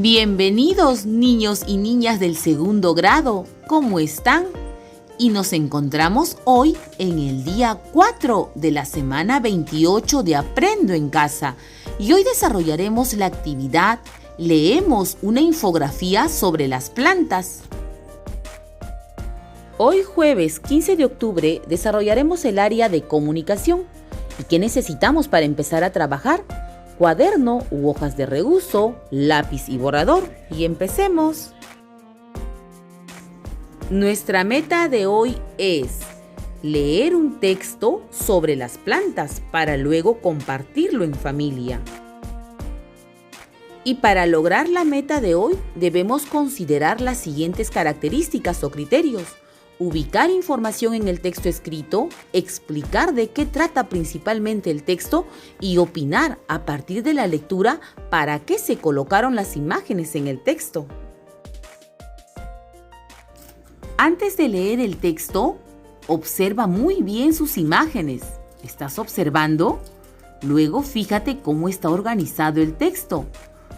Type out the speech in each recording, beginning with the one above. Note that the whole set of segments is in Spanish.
Bienvenidos niños y niñas del segundo grado, ¿cómo están? Y nos encontramos hoy en el día 4 de la semana 28 de Aprendo en Casa. Y hoy desarrollaremos la actividad Leemos una infografía sobre las plantas. Hoy jueves 15 de octubre desarrollaremos el área de comunicación. ¿Y qué necesitamos para empezar a trabajar? Cuaderno u hojas de reuso, lápiz y borrador. Y empecemos. Nuestra meta de hoy es leer un texto sobre las plantas para luego compartirlo en familia. Y para lograr la meta de hoy debemos considerar las siguientes características o criterios. Ubicar información en el texto escrito, explicar de qué trata principalmente el texto y opinar a partir de la lectura para qué se colocaron las imágenes en el texto. Antes de leer el texto, observa muy bien sus imágenes. ¿Estás observando? Luego fíjate cómo está organizado el texto,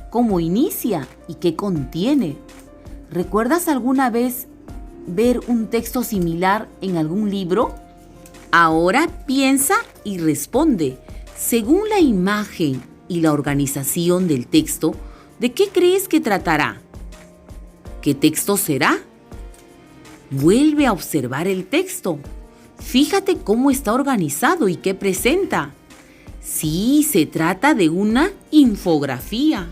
cómo inicia y qué contiene. ¿Recuerdas alguna vez ver un texto similar en algún libro? Ahora piensa y responde. Según la imagen y la organización del texto, ¿de qué crees que tratará? ¿Qué texto será? Vuelve a observar el texto. Fíjate cómo está organizado y qué presenta. Sí, se trata de una infografía.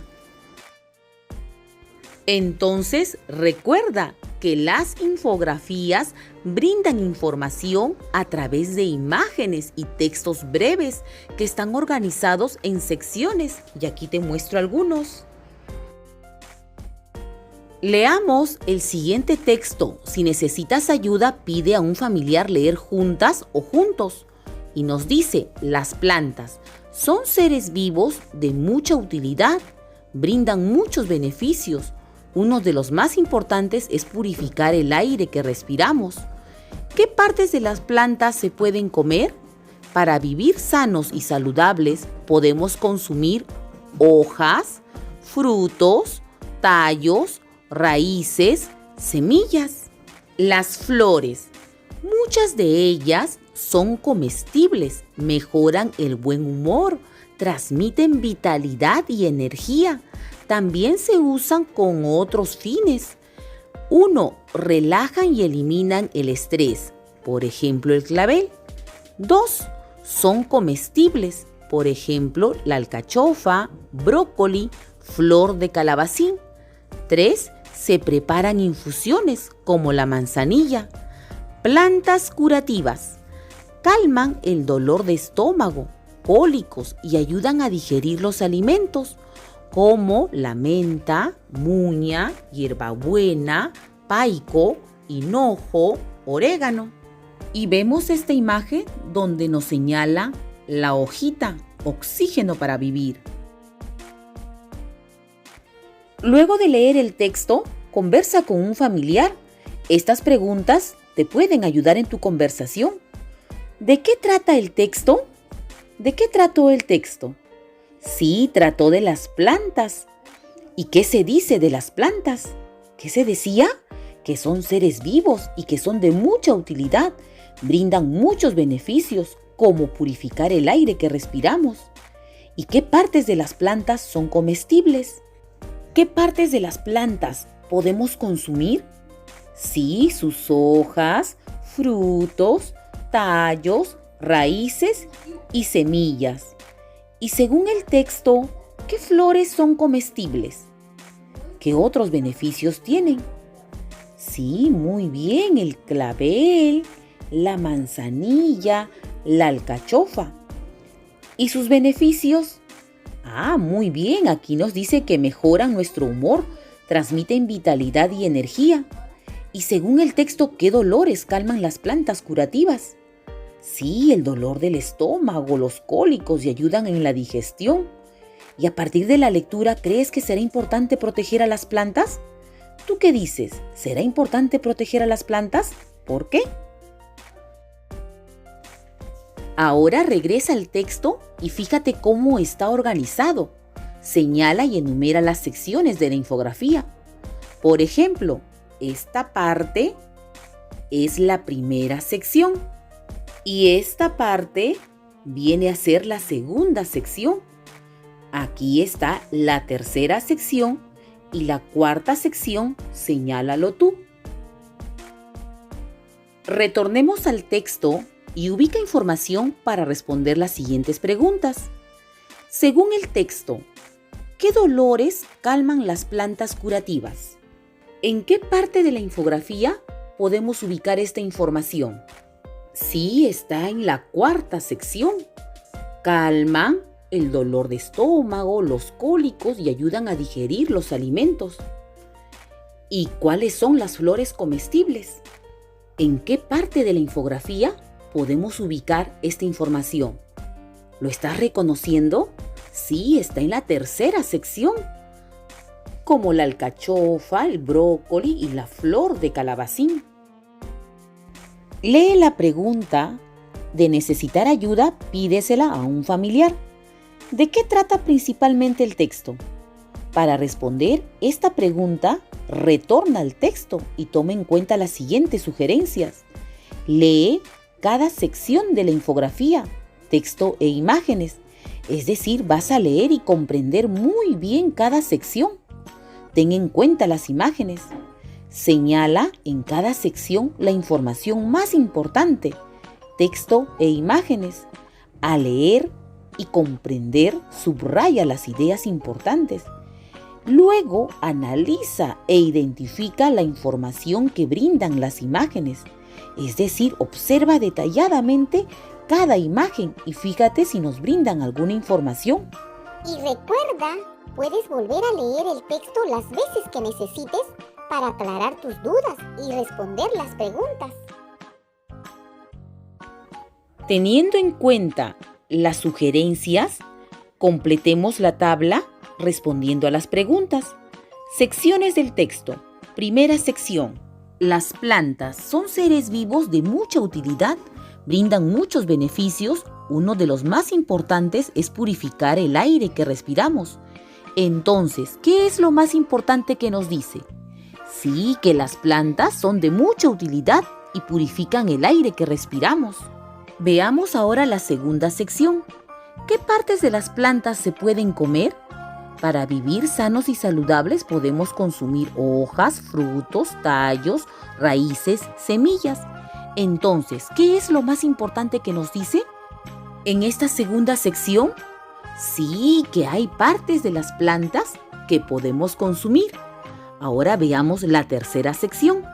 Entonces, recuerda que las infografías brindan información a través de imágenes y textos breves que están organizados en secciones. Y aquí te muestro algunos. Leamos el siguiente texto. Si necesitas ayuda, pide a un familiar leer juntas o juntos. Y nos dice, las plantas son seres vivos de mucha utilidad, brindan muchos beneficios. Uno de los más importantes es purificar el aire que respiramos. ¿Qué partes de las plantas se pueden comer? Para vivir sanos y saludables podemos consumir hojas, frutos, tallos, raíces, semillas. Las flores, muchas de ellas son comestibles, mejoran el buen humor, transmiten vitalidad y energía. También se usan con otros fines. 1. Relajan y eliminan el estrés, por ejemplo el clavel. 2. Son comestibles, por ejemplo la alcachofa, brócoli, flor de calabacín. 3. Se preparan infusiones como la manzanilla. Plantas curativas. Calman el dolor de estómago, cólicos y ayudan a digerir los alimentos, como la menta, muña, hierbabuena, paico, hinojo, orégano. Y vemos esta imagen donde nos señala la hojita, oxígeno para vivir. Luego de leer el texto, conversa con un familiar. Estas preguntas te pueden ayudar en tu conversación. ¿De qué trata el texto? ¿De qué trató el texto? Sí, trató de las plantas. ¿Y qué se dice de las plantas? ¿Qué se decía? Que son seres vivos y que son de mucha utilidad. Brindan muchos beneficios, como purificar el aire que respiramos. ¿Y qué partes de las plantas son comestibles? ¿Qué partes de las plantas podemos consumir? Sí, sus hojas, frutos, tallos, raíces y semillas. Y según el texto, ¿qué flores son comestibles? ¿Qué otros beneficios tienen? Sí, muy bien, el clavel, la manzanilla, la alcachofa. ¿Y sus beneficios? Muy bien, aquí nos dice que mejoran nuestro humor, transmiten vitalidad y energía. Y según el texto, ¿qué dolores calman las plantas curativas? Sí, el dolor del estómago, los cólicos y ayudan en la digestión. Y a partir de la lectura, ¿crees que será importante proteger a las plantas? ¿Tú qué dices? ¿Será importante proteger a las plantas? ¿Por qué? Ahora regresa al texto y fíjate cómo está organizado. Señala y enumera las secciones de la infografía. Por ejemplo, esta parte es la primera sección y esta parte viene a ser la segunda sección. Aquí está la tercera sección y la cuarta sección, señálalo tú. Retornemos al texto y ubica información para responder las siguientes preguntas. Según el texto, ¿qué dolores calman las plantas curativas? ¿En qué parte de la infografía podemos ubicar esta información? Sí, está en la cuarta sección. Calman el dolor de estómago, los cólicos y ayudan a digerir los alimentos. ¿Y cuáles son las flores comestibles? ¿En qué parte de la infografía podemos ubicar esta información? ¿Lo estás reconociendo? Sí, está en la tercera sección, como la alcachofa, el brócoli y la flor de calabacín. Lee la pregunta de necesitar ayuda, pídesela a un familiar. ¿De qué trata principalmente el texto? Para responder esta pregunta, retorna al texto y toma en cuenta las siguientes sugerencias. Lee cada sección de la infografía, texto e imágenes. Es decir, vas a leer y comprender muy bien cada sección. Ten en cuenta las imágenes. Señala en cada sección la información más importante, texto e imágenes. Al leer y comprender, subraya las ideas importantes. Luego, analiza e identifica la información que brindan las imágenes. Es decir, observa detalladamente cada imagen y fíjate si nos brindan alguna información. Y recuerda, puedes volver a leer el texto las veces que necesites para aclarar tus dudas y responder las preguntas. Teniendo en cuenta las sugerencias, completemos la tabla respondiendo a las preguntas. Secciones del texto. Primera sección. Las plantas son seres vivos de mucha utilidad, brindan muchos beneficios. Uno de los más importantes es purificar el aire que respiramos. Entonces, ¿qué es lo más importante que nos dice? Sí, que las plantas son de mucha utilidad y purifican el aire que respiramos. Veamos ahora la segunda sección. ¿Qué partes de las plantas se pueden comer? Para vivir sanos y saludables podemos consumir hojas, frutos, tallos, raíces, semillas. Entonces, ¿qué es lo más importante que nos dice? En esta segunda sección, sí que hay partes de las plantas que podemos consumir. Ahora veamos la tercera sección.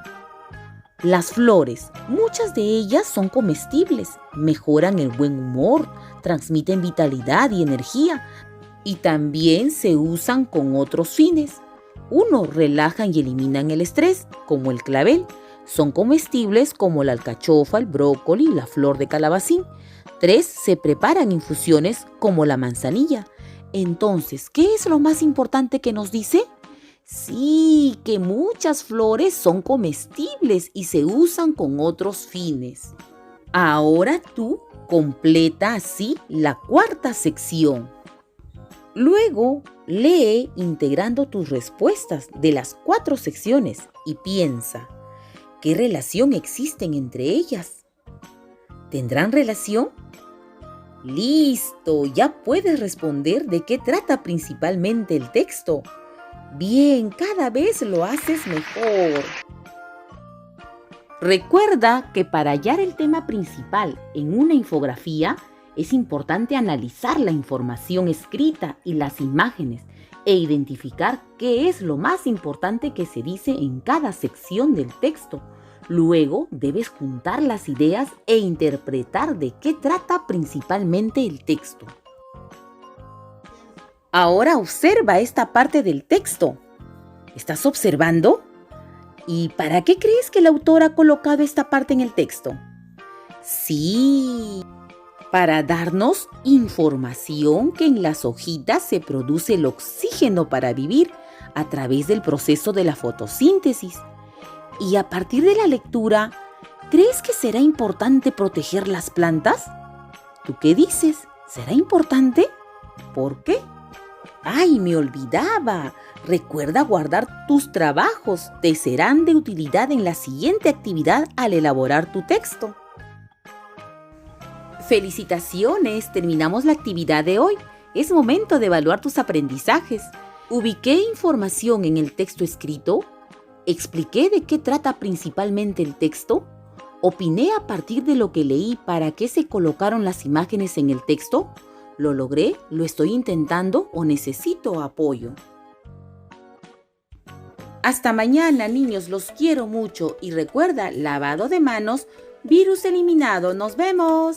Las flores, muchas de ellas son comestibles, mejoran el buen humor, transmiten vitalidad y energía y también se usan con otros fines. 1. Relajan y eliminan el estrés, como el clavel. Son comestibles como la alcachofa, el brócoli y la flor de calabacín. 3. Se preparan infusiones como la manzanilla. Entonces, ¿qué es lo más importante que nos dice? Sí, que muchas flores son comestibles y se usan con otros fines. Ahora tú completa así la cuarta sección. Luego, lee integrando tus respuestas de las 4 secciones y piensa, ¿qué relación existen entre ellas? ¿Tendrán relación? ¡Listo! Ya puedes responder de qué trata principalmente el texto. Bien, cada vez lo haces mejor. Recuerda que para hallar el tema principal en una infografía es importante analizar la información escrita y las imágenes e identificar qué es lo más importante que se dice en cada sección del texto. Luego debes juntar las ideas e interpretar de qué trata principalmente el texto. Ahora observa esta parte del texto. ¿Estás observando? ¿Y para qué crees que el autor ha colocado esta parte en el texto? Sí, para darnos información que en las hojitas se produce el oxígeno para vivir a través del proceso de la fotosíntesis. Y a partir de la lectura, ¿crees que será importante proteger las plantas? ¿Tú qué dices? ¿Será importante? ¿Por qué? ¡Ay, me olvidaba! Recuerda guardar tus trabajos. Te serán de utilidad en la siguiente actividad al elaborar tu texto. ¡Felicitaciones! Terminamos la actividad de hoy. Es momento de evaluar tus aprendizajes. ¿Ubiqué información en el texto escrito? ¿Expliqué de qué trata principalmente el texto? ¿Opiné a partir de lo que leí para qué se colocaron las imágenes en el texto? ¿Lo logré? ¿Lo estoy intentando o necesito apoyo? Hasta mañana, niños, los quiero mucho y recuerda, lavado de manos, virus eliminado. ¡Nos vemos!